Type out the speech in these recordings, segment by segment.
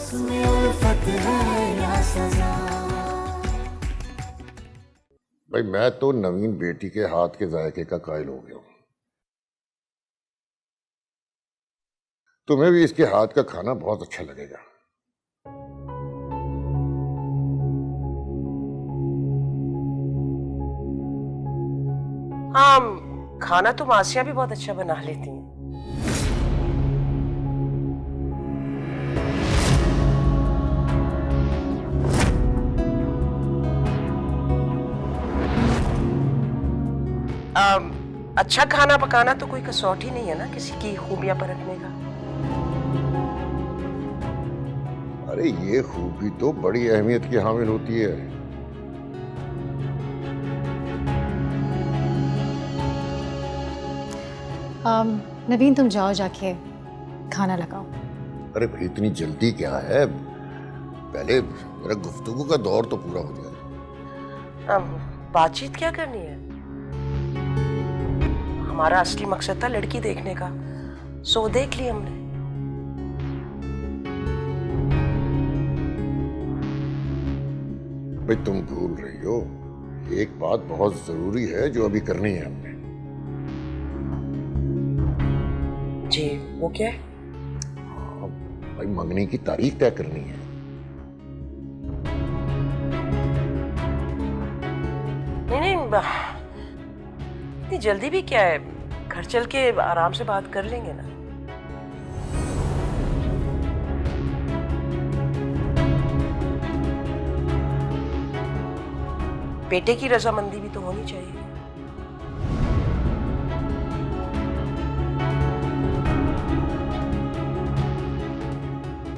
इसमें उल्फत है या सजा। भाई मैं तो नवीन बेटी के हाथ के जायके का कायल हो गया हूं। तुम्हें भी इसके हाथ का खाना बहुत अच्छा लगेगा। हाँ, खाना तो मासिया भी बहुत अच्छा बना लेती हैं। अच्छा खाना पकाना तो कोई कसौटी नहीं है ना किसी की खूबियां परखने का। अरे ये खूबी तो बड़ी अहमियत की हामिल होती है। नवीन तुम जाओ जाके खाना लगाओ। अरे भाई इतनी जल्दी क्या है, पहले मेरा गुफ्तगू का दौर तो पूरा हो जाए। बातचीत क्या करनी है? हमारा असली मकसद था लड़की देखने का, सो देख ली हमने। भाई तुम भूल रही हो, एक बात बहुत जरूरी है जो अभी करनी है हमने। जी, वो क्या है? हाँ, भाई मंगनी की तारीख तय करनी है। नहीं, इतनी जल्दी भी क्या है, घर चल के आराम से बात कर लेंगे ना। बेटे की रजामंदी भी तो होनी चाहिए।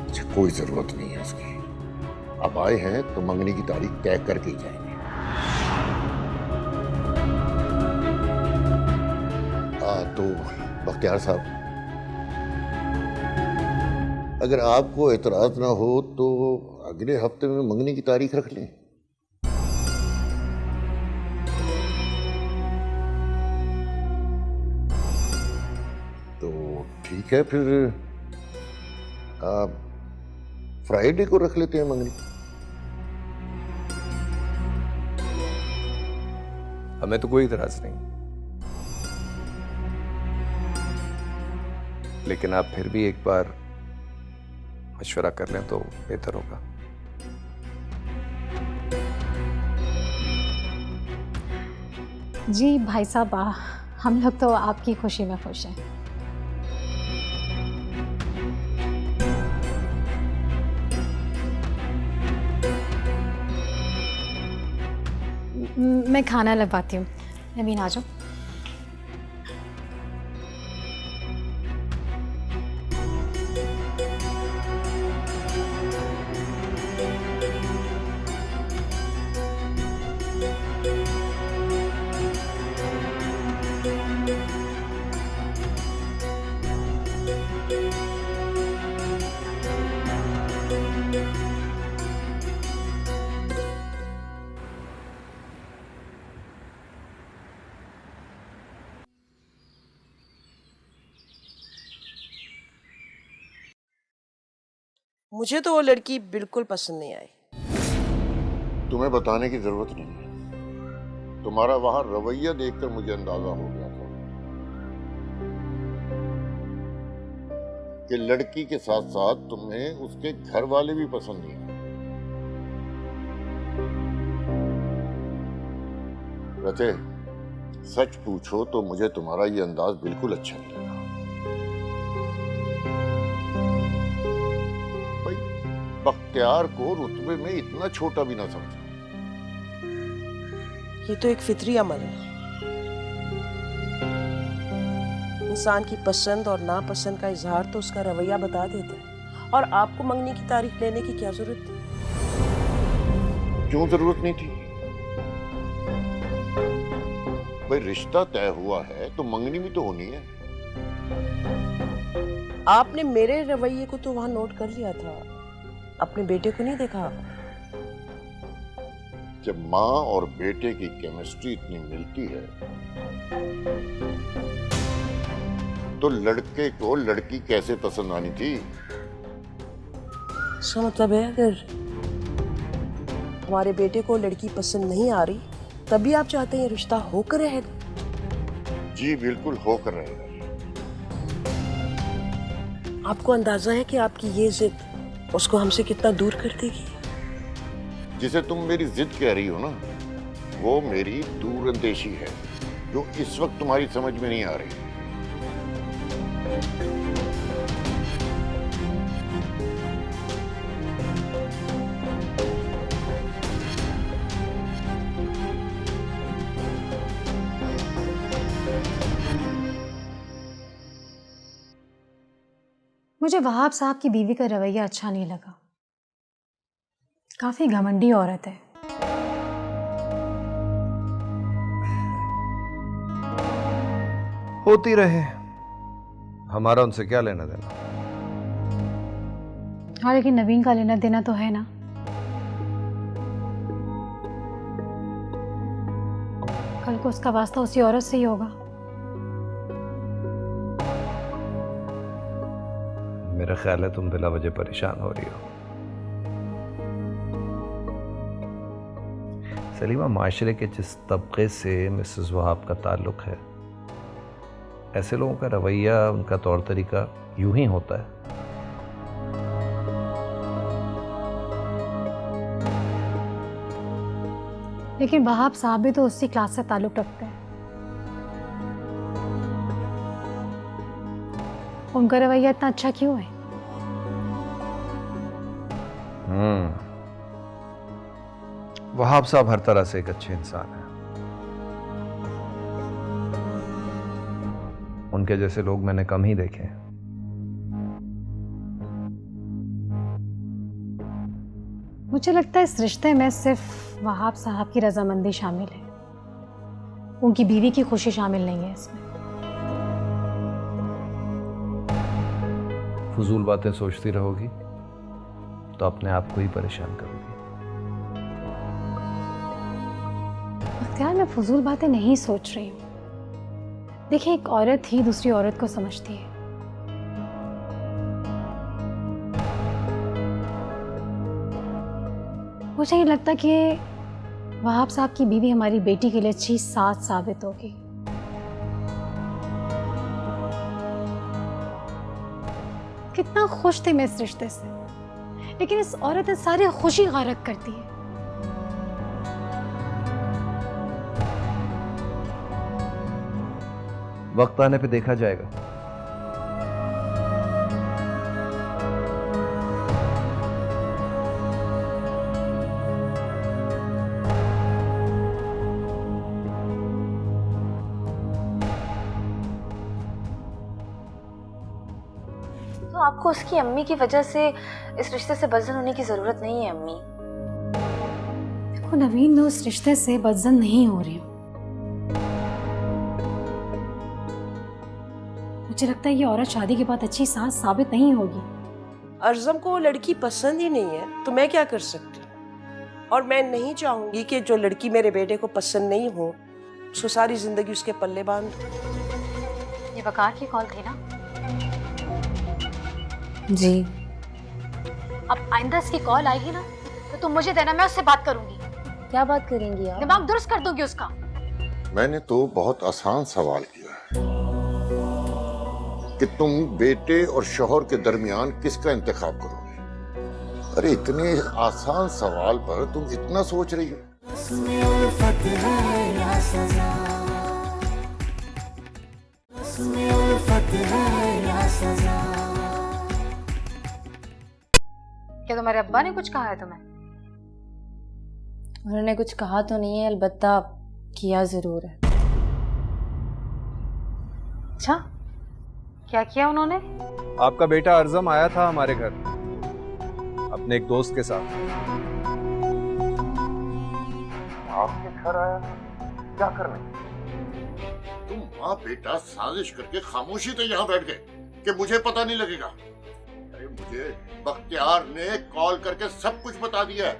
अच्छा कोई जरूरत नहीं है इसकी, अब आए हैं तो मंगनी की तारीख तय करके ही जाएंगे। तो बख्तियार साहब, अगर आपको एतराज ना हो तो अगले हफ्ते में मंगनी की तारीख रख लें। तो ठीक है फिर आप फ्राइडे को रख लेते हैं मंगनी। हमें तो कोई इतराज नहीं, लेकिन आप फिर भी एक बार मशवरा कर लें तो बेहतर होगा। जी भाई साहब, हम लोग तो आपकी खुशी में खुश हैं। मैं खाना लगवाती हूँ। नवीन आ जाओ। मुझे तो वो लड़की बिल्कुल पसंद नहीं आई। तुम्हें बताने की जरूरत नहीं है, तुम्हारा वहां रवैया देखकर मुझे अंदाजा हो गया था कि लड़की के साथ साथ तुम्हें उसके घर वाले भी पसंद नहीं है। रते, सच पूछो तो मुझे तुम्हारा ये अंदाज बिल्कुल अच्छा नहीं लगा। भाई बख्तियार को रुतबे में इतना छोटा भी ना समझा। ये तो एक फितरी अमल है। इंसान की पसंद और नापसंद का इजहार तो उसका रवैया बता देता है। और आपको मंगनी की तारीख लेने की क्या जरूरत थी? क्यों जरूरत नहीं थी? भाई रिश्ता तय हुआ है तो मंगनी भी तो होनी है। आपने मेरे रवैये को तो वहां नोट कर लिया था, अपने बेटे को नहीं देखा। जब माँ और बेटे की केमिस्ट्री इतनी मिलती है तो लड़के को लड़की कैसे पसंद आनी थी? इसका मतलब है अगर हमारे बेटे को लड़की पसंद नहीं आ रही तभी आप चाहते हैं ये रिश्ता होकर रहेगा? जी बिल्कुल होकर रहेगा। आपको अंदाजा है कि आपकी ये जिद उसको हमसे कितना दूर कर देगी? जिसे तुम मेरी जिद कह रही हो ना, वो मेरी दूरंदेशी है जो इस वक्त तुम्हारी समझ में नहीं आ रही। मुझे वहाब साहब की बीवी का रवैया अच्छा नहीं लगा। काफी घमंडी औरत है। होती रहे, हमारा उनसे क्या लेना देना। हाँ, लेकिन नवीन का लेना देना तो है ना। कल को उसका वास्ता उसी औरत से ही होगा। मेरा ख्याल है तुम बिला वजह परेशान हो रही हो। सलीमा, माशरे के जिस तबके से मिसेस वहाब का ताल्लुक है, ऐसे लोगों का रवैया, उनका तौर तरीका यूं ही होता है। लेकिन वहाब साहब भी तो उसी क्लास से ताल्लुक रखते हैं। उनका रवैया इतना अच्छा क्यों है? वहाब साहब हर तरह से एक अच्छे इंसान हैं। उनके जैसे लोग मैंने कम ही देखे हैं। मुझे लगता है इस रिश्ते में सिर्फ वहाब साहब की रजामंदी शामिल है, उनकी बीवी की खुशी शामिल नहीं है इसमें। फजूल बातें सोचती रहोगी तो अपने आप को ही परेशान करोगी। यार, मैं फजूल बातें नहीं सोच रही हूँ। देखिए, एक औरत ही दूसरी औरत को समझती है। मुझे नहीं लगता कि वहाब साहब की बीवी हमारी बेटी के लिए अच्छी साथ साबित होगी। कितना खुश थे मैं इस रिश्ते से, लेकिन इस औरत ने सारी खुशी गारक कर दी है। वक्त आने पे देखा जाएगा। तो आपको उसकी अम्मी की वजह से इस रिश्ते से बदजन होने की जरूरत नहीं है अम्मी। देखो नवीन, मैं उस रिश्ते से बदजन नहीं हो रही हूँ। मुझे लगता है ये औरत शादी के बाद अच्छी सास साबित नहीं होगी। अर्ज़म को वो लड़की पसंद ही नहीं है तो मैं क्या कर सकती हूँ? और मैं नहीं चाहूंगी कि जो लड़की मेरे बेटे को पसंद नहीं हो उसको सारी जिंदगी उसके पल्ले बांध दूं। ये वकार की कॉल थी ना? जी। अब आइंदा इसकी कॉल आएगी ना तो तुम मुझे देना, मैं उससे बात करूंगी। क्या बात करेंगी आप? दिमाग दुरुस्त कर दूंगी उसका। मैंने तो बहुत आसान सवाल किया कि तुम बेटे और शौहर के दरमियान किसका इंतखाब करोगे। अरे इतने आसान सवाल पर तुम इतना सोच रही हो? उसमें उल्फत है या सजा, उसमें उल्फत है या सजा। क्या तुम्हारे अब्बा ने कुछ कहा है तुम्हें? उन्होंने कुछ कहा तो नहीं है, अलबत्ता किया जरूर है। अच्छा, क्या किया उन्होंने? आपका बेटा अर्ज़म आया था हमारे घर अपने एक दोस्त के साथ। आपके घर आया क्या करने? तुम माँ बेटा साजिश करके खामोशी से यहाँ बैठ गए कि मुझे पता नहीं लगेगा। अरे मुझे बख्तियार ने कॉल करके सब कुछ बता दिया है।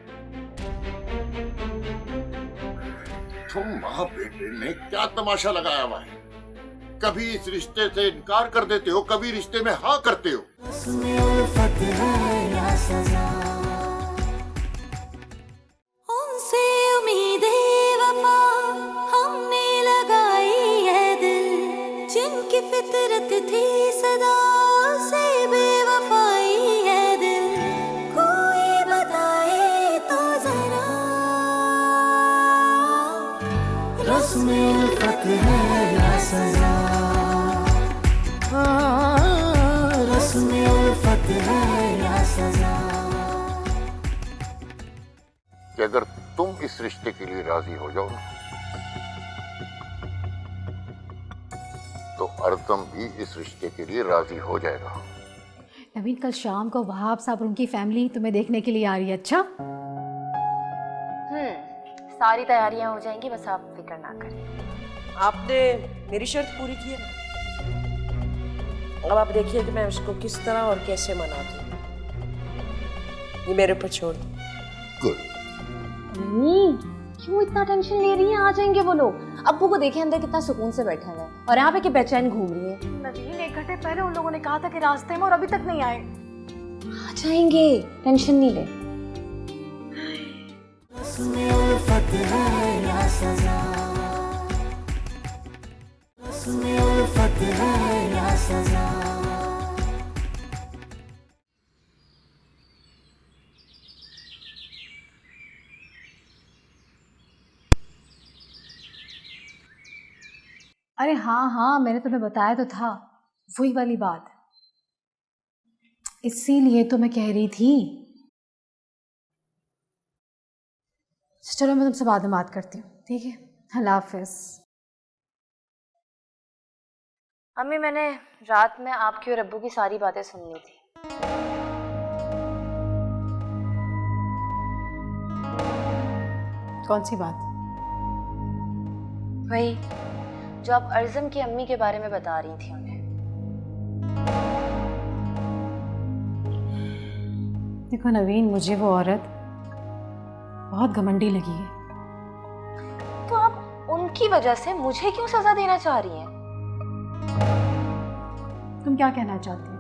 तुम माँ बेटे ने क्या तमाशा लगाया हुआ है? कभी इस रिश्ते से इनकार कर देते हो, कभी रिश्ते में हाँ करते हो। उसमें उल्फत है या सजा। उल्फत है या सजा, रस्म उल्फत है या सजा। कि अगर तुम इस रिश्ते के लिए राजी हो जाओ ना, तो अर्दम भी इस रिश्ते के लिए राजी हो जाएगा। नवीन, कल शाम को वहाब साहब और उनकी फैमिली तुम्हें देखने के लिए आ रही है। अच्छा, सारी तैयारियां हो जाएंगी, बस आप फिक्र ना करें। आपने मेरी शर्त पूरी की है ना, अब आप देखिए कि मैं उसको किस तरह और कैसे मनाती हूँ। ये मेरे ऊपर छोड़ दो। गुड। क्यों इतना टेंशन ले रही हैं? आ जाएंगे वो लोग। अब्बू को देखे अंदर कितना सुकून से बैठे हैं और यहाँ पे कि बेचैन घूम रही है। नवीन, 1 घंटे पहले उन लोगों ने कहा था कि रास्ते में, और अभी तक नहीं आए। आ जाएंगे, टेंशन नहीं ले। रस्म उल्फत है या सजा, रस्म उल्फत है या सजा। अरे हाँ हाँ, मैंने तुम्हें बताया तो था, वही वाली बात। इसीलिए तो मैं कह रही थी। चलो, मैं तुमसे बाद में बात करती हूँ, ठीक है? अल्लाह हाफिज। अम्मी, मैंने रात में आपकी और अब्बू की सारी बातें सुन ली थी। कौन सी बात? वही जो आप अर्ज़म की अम्मी के बारे में बता रही थी उन्हें। देखो नवीन, मुझे वो औरत बहुत घमंडी लगी है। तो आप उनकी वजह से मुझे क्यों सजा देना चाह रही हैं? तुम क्या कहना चाहती हो?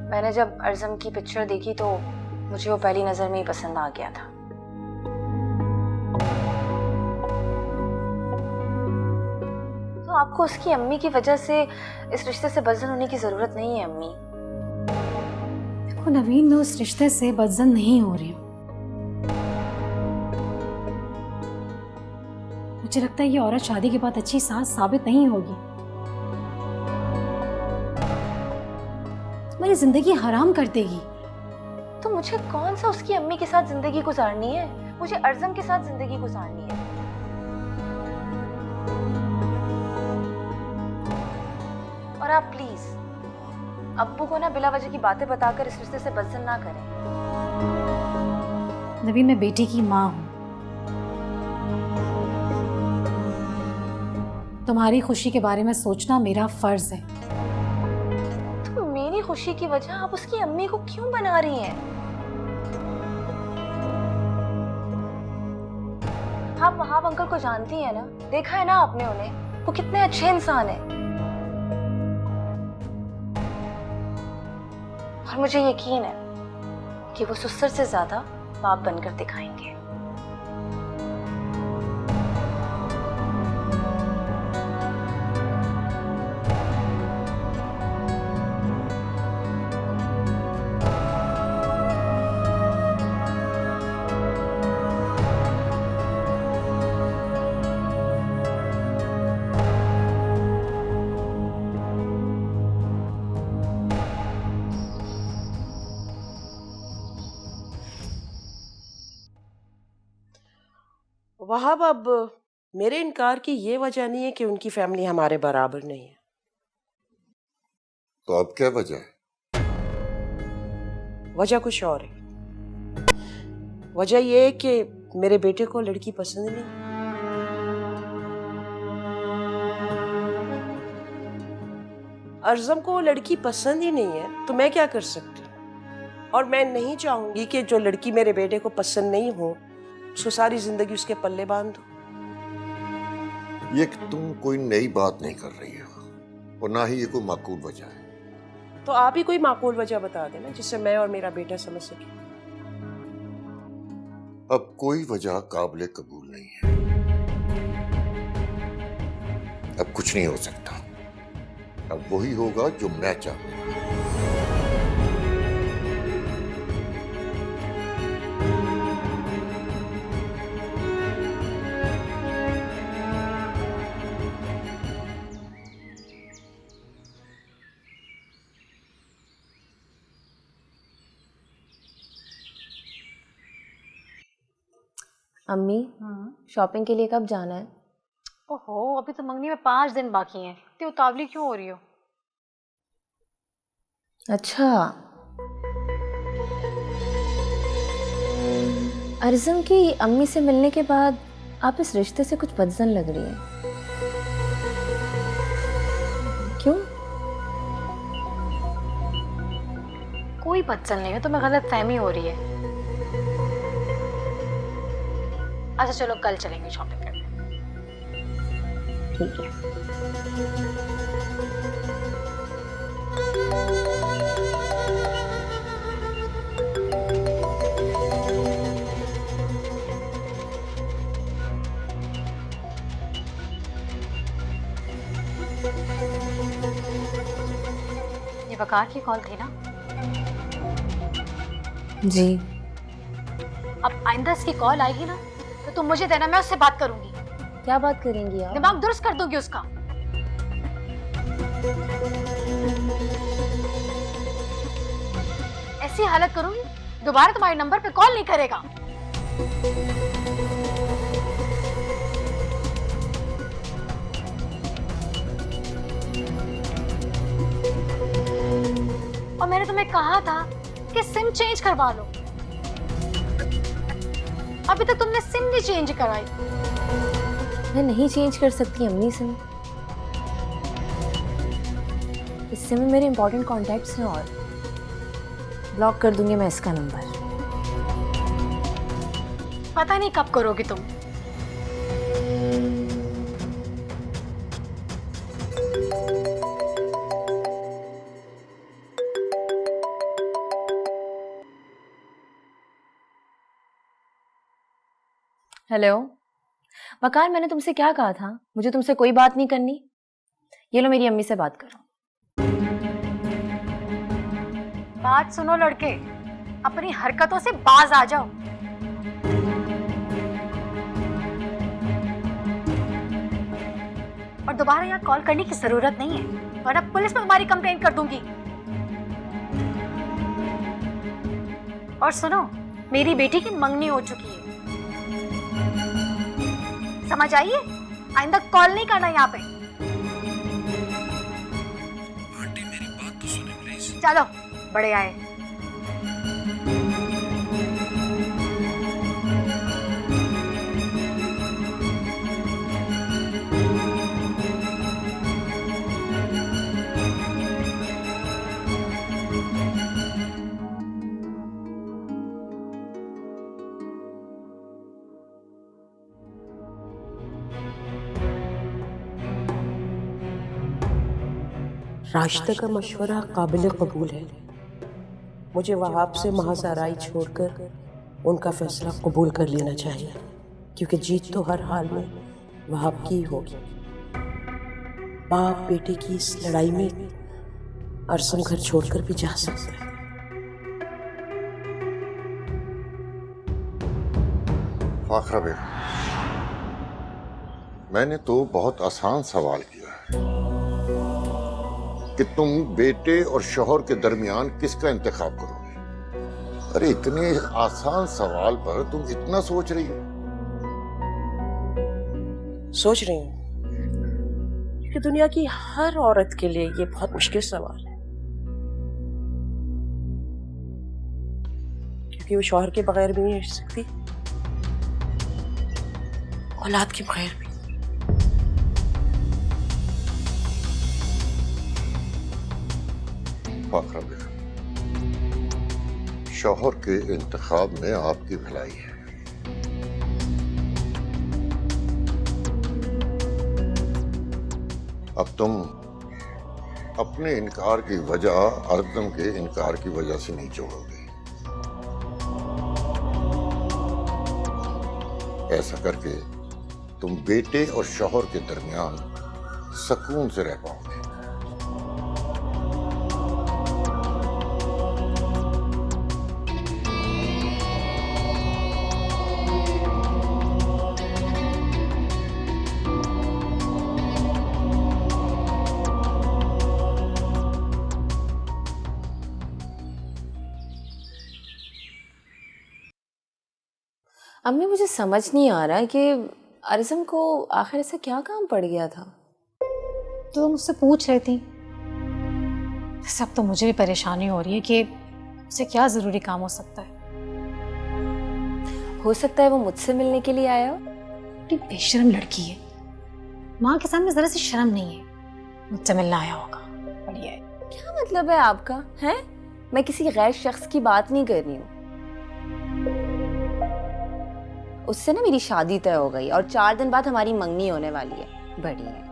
मैंने जब अर्ज़म की पिक्चर देखी तो मुझे वो पहली नजर में ही पसंद आ गया था। तो आपको उसकी अम्मी की वजह से इस रिश्ते से बदजन होने की जरूरत नहीं है अम्मी। देखो नवीन, मैं उस रिश्ते से बदजन नहीं हो रही हूँ। मुझे लगता है ये औरत शादी के बाद अच्छी सास साबित नहीं होगी। तुम्हारी जिंदगी हराम कर देगी। तो मुझे कौन सा उसकी अम्मी के साथ जिंदगी गुजारनी है? मुझे अर्ज़म के साथ जिंदगी गुजारनी है। और आप प्लीज अब्बू को ना बिला वजह की बातें बताकर इस रिश्ते से बदजन ना करें। नवीन, मैं बेटी की माँ हूँ। तुम्हारी खुशी के बारे में सोचना मेरा फर्ज है। तो मेरी खुशी की वजह आप उसकी अम्मी को क्यों बना रही हैं? आप वहाब अंकल को जानती हैं ना, देखा है ना आपने उन्हें, वो कितने अच्छे इंसान हैं। और मुझे यकीन है कि वो सुसर से ज्यादा बाप बनकर दिखाएंगे। वहाब, अब मेरे इनकार की ये वजह नहीं है कि उनकी फैमिली हमारे बराबर नहीं है। तो अब क्या वजह है? वजह कुछ और है। वजह ये है कि मेरे बेटे को लड़की पसंद नहीं। अर्ज़म को लड़की पसंद ही नहीं है, तो मैं क्या कर सकती हूँ? और मैं नहीं चाहूंगी कि जो लड़की मेरे बेटे को पसंद नहीं हो उसको सारी जिंदगी उसके पल्ले बांध दो। ये कि तुम कोई नई बात नहीं कर रही हो और ना ही ये कोई माकूल वजह है। तो आप ही कोई माकूल वजह बता देना जिससे मैं और मेरा बेटा समझ सके। अब कोई वजह काबिल कबूल नहीं है। अब कुछ नहीं हो सकता। अब वही होगा जो मैं चाहूंगा। अम्मी शॉपिंग के लिए कब जाना है? ओहो, अभी तो मंगनी में 5 दिन बाकी हैं। इतनी उतावली क्यों हो रही हो? अच्छा, अर्जुन की अम्मी से मिलने के बाद आप इस रिश्ते से कुछ बदजन लग रही हैं। क्यों? कोई बदचल नहीं है, तुम्हें गलत फहमी हो रही है। अच्छा चलो, कल चलेंगे शॉपिंग करने। ठीक है। ये वकार की कॉल थी ना? जी। अब आइंदा इसकी कॉल आएगी ना तो तुम मुझे देना, मैं उससे बात करूंगी। क्या बात करेंगी आप? दिमाग दुरुस्त कर दूंगी उसका। ऐसी हालत करूंगी दोबारा तुम्हारे नंबर पे कॉल नहीं करेगा। और मैंने तुम्हें कहा था कि सिम चेंज करवा लो। अभी तक तुमने सिम नहीं चेंज कराई। मैं नहीं चेंज कर सकती अम्मी सिम। इस सिम में मेरे इंपॉर्टेंट कॉन्टैक्ट्स हैं और ब्लॉक कर दूंगी मैं इसका नंबर। पता नहीं कब करोगी तुम। हेलो वकार, मैंने तुमसे क्या कहा था? मुझे तुमसे कोई बात नहीं करनी। ये लो मेरी अम्मी से बात करो। बात सुनो लड़के, अपनी हरकतों से बाज आ जाओ। और दोबारा यहाँ कॉल करने की जरूरत नहीं है, वरना पुलिस में तुम्हारी कंप्लेन कर दूंगी। और सुनो, मेरी बेटी की मंगनी हो चुकी है, समझ आइए? आइंदा कॉल नहीं करना यहाँ पे। आंटी मेरी बात तो सुने प्लीज। चलो, बड़े आए। राशिदा का मशवरा काबिल कबूल है। मुझे वहाब से महासाराई छोड़कर उनका फैसला कबूल कर लेना चाहिए, क्योंकि जीत तो हर हाल में वहाब की ही होगी। बाप बेटे की इस लड़ाई में अर्जुन घर छोड़कर भी जा सकता है। फाखरा बेगम, मैंने तो बहुत आसान सवाल किया है कि तुम बेटे और शौहर के दरमियान किसका इंतखाब करोगे। अरे इतने आसान सवाल पर तुम इतना सोच रही हो? सोच रही हूँ कि दुनिया की हर औरत के लिए ये बहुत मुश्किल सवाल है, क्योंकि वो शौहर के बगैर भी नहीं रह सकती, औलाद के बगैर भी। फाखरा बेगम, शौहर के इंतखाब में आपकी भलाई है। अब तुम अपने इनकार की वजह अर्जुन के इनकार की वजह से नहीं जोड़ोगे। ऐसा करके तुम बेटे और शौहर के दरमियान सुकून से रह पाओगे। अम्मी मुझे समझ नहीं आ रहा कि अरिज़म को आखिर ऐसा क्या काम पड़ गया था। तो मुझसे पूछ रही थी। सब तो मुझे भी परेशानी हो रही है कि उसे क्या ज़रूरी काम हो सकता है। हो सकता है वो मुझसे मिलने के लिए आया हो। बड़ी बेशर्म लड़की है, माँ के सामने जरा सी शर्म नहीं है। मुझसे मिलना आया होगा, बढ़िया है। क्या मतलब है आपका? हैं? मैं किसी गैर शख्स की बात नहीं कर रही हूँ। उससे ना मेरी शादी तय हो गई और 4 दिन बाद हमारी मंगनी होने वाली है। बढ़िया है।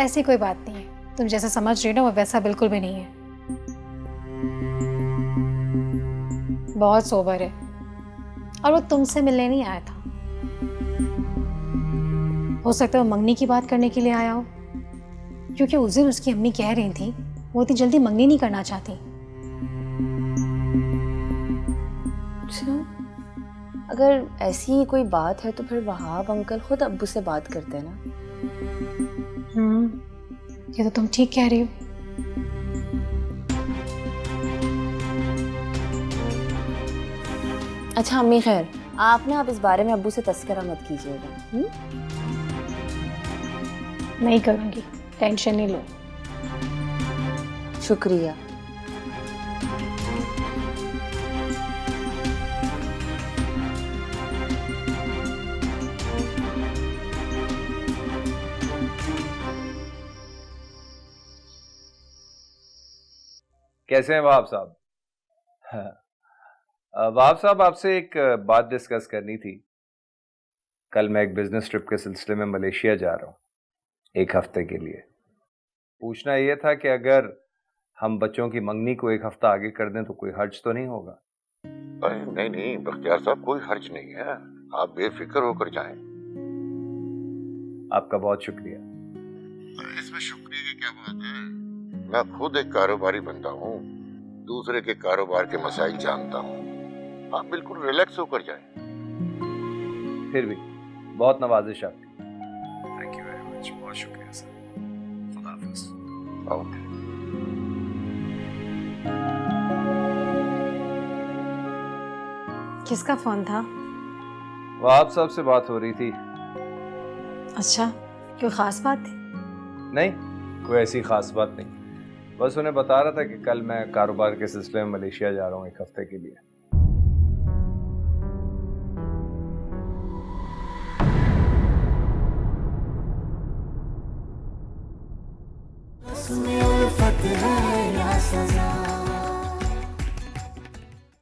ऐसी कोई बात नहीं है, तुम जैसा समझ रही हो ना वो वैसा बिल्कुल भी नहीं है। बहुत सोबर है और वो तुमसे मिलने नहीं आया था। हो सकता है वो मंगनी की बात करने के लिए आया हो, क्योंकि उस दिन उसकी अम्मी कह रही थी वो इतनी जल्दी मंगनी नहीं करना चाहती। अच्छा, अगर ऐसी ही कोई बात है तो फिर वहाब अंकल खुद अब्बू से बात करते हैं ना। ये तो तुम ठीक कह रही हो। अच्छा अम्मी खैर, आप ना अब इस बारे में अब्बू से तस्करा मत कीजिएगा। नहीं करूंगी, टेंशन नहीं लो। शुक्रिया। कैसे हैं वहाब साहब? वहाब साहब, आपसे एक बात डिस्कस करनी थी। कल मैं एक बिजनेस ट्रिप के सिलसिले में मलेशिया जा रहा हूँ 1 हफ्ते के लिए। पूछना यह था कि अगर हम बच्चों की मंगनी को 1 हफ्ता आगे कर दें तो कोई हर्ज तो नहीं होगा? अरे नहीं नहीं बख्तियार साहब, कोई हर्ज नहीं है, आप बेफिक्र होकर जाएं। आपका बहुत शुक्रिया। अरे इसमें शुक्रिया की क्या बात है? मैं खुद एक कारोबारी बंदा हूँ, दूसरे के कारोबार के मसाइल जानता हूँ। आप बिल्कुल रिलैक्स होकर जाएं। फिर भी बहुत नवाजिश आपकी। थैंक यू वेरी मच, बहुत शुक्रिया सर। खुदा हाफिज। ओके। किसका फोन था? वहाब साहब से बात हो रही थी। अच्छा, कोई खास बात थी? नहीं, कोई ऐसी खास बात नहीं, बस उन्हें बता रहा था कि कल मैं कारोबार के सिलसिले में मलेशिया जा रहा हूँ 1 हफ्ते के लिए।